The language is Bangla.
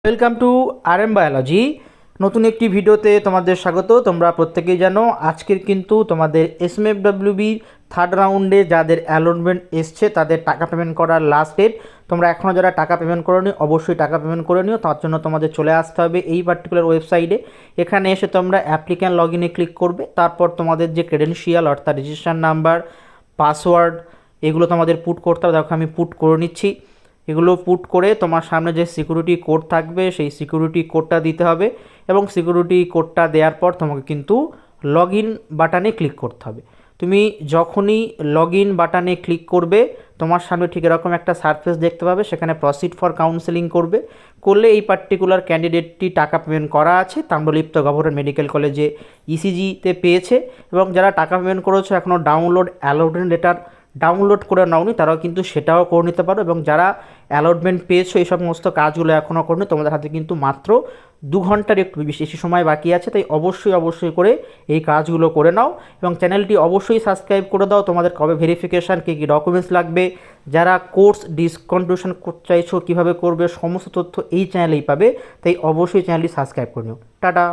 Welcome to RM biology. নতুন একটি ভিডিওতে তোমাদের স্বাগত। তোমরা প্রত্যেকেই জানো আজকের কিন্তু তোমাদের SMFWB থার্ড রাউন্ডে যাদের অ্যালটমেন্ট এসছে তাদের টাকা পেমেন্ট করার লাস্ট ডেট। তোমরা এখনও যারা টাকা পেমেন্ট করোনি অবশ্যই টাকা পেমেন্ট করে নিও। তার জন্য তোমাদের চলে আসতে হবে এই পার্টিকুলার ওয়েবসাইটে। এখানে এসে তোমরা অ্যাপ্লিক্যান্ট লগ ইনে ক্লিক করবে। তারপর তোমাদের যে ক্রেডেনশিয়াল অর্থাৎ রেজিস্ট্রেশন নাম্বার, পাসওয়ার্ড এগুলো তোমাদের পুট করতে হবে। দেখো আমি পুট করে নিচ্ছি। এগুলো পুট করে তোমার সামনে যে সিকিউরিটি কোড থাকবে সেই সিকিউরিটি কোডটা দিতে হবে এবং সিকিউরিটি কোডটা দেওয়ার পর তোমাকে কিন্তু লগ ইন বাটনে ক্লিক করতে হবে। তুমি যখনই লগ ইন বাটনে ক্লিক করবে তোমার সামনে ঠিক এরকম একটা সারফেস দেখতে পাবে, সেখানে প্রসিড ফর কাউন্সেলিং করলে এই পার্টিকুলার ক্যান্ডিডেটটি টাকা পেমেন্ট করা আছে তাম্রলিপ্ত গভর্নমেন্ট মেডিকেল কলেজে ECGতে পেয়েছে। এবং যারা টাকা পেমেন্ট করেছো এখনও ডাউনলোড অ্যালটমেন্ট লেটার ডাউনলোড করে নাওনি তারাও কিন্তু সেটাও করে নিতে পারো। এবং যারা অ্যালটমেন্ট পেয়েছো এই সমস্ত কাজগুলো এখনও করনি তোমাদের হাতে কিন্তু মাত্র 2 ঘন্টার একটু বেশি সময় বাকি আছে, তাই অবশ্যই করে এই কাজগুলো করে নাও এবং চ্যানেলটি অবশ্যই সাবস্ক্রাইব করে দাও। তোমাদের কবে ভেরিফিকেশান, কী কী ডকুমেন্টস লাগবে, যারা কোর্স ডিসকন্টিনিউশন করতে চাইছো কীভাবে করবে সমস্ত তথ্য এই চ্যানেলেই পাবে, তাই অবশ্যই চ্যানেলটি সাবস্ক্রাইব করে নিও। টাটা।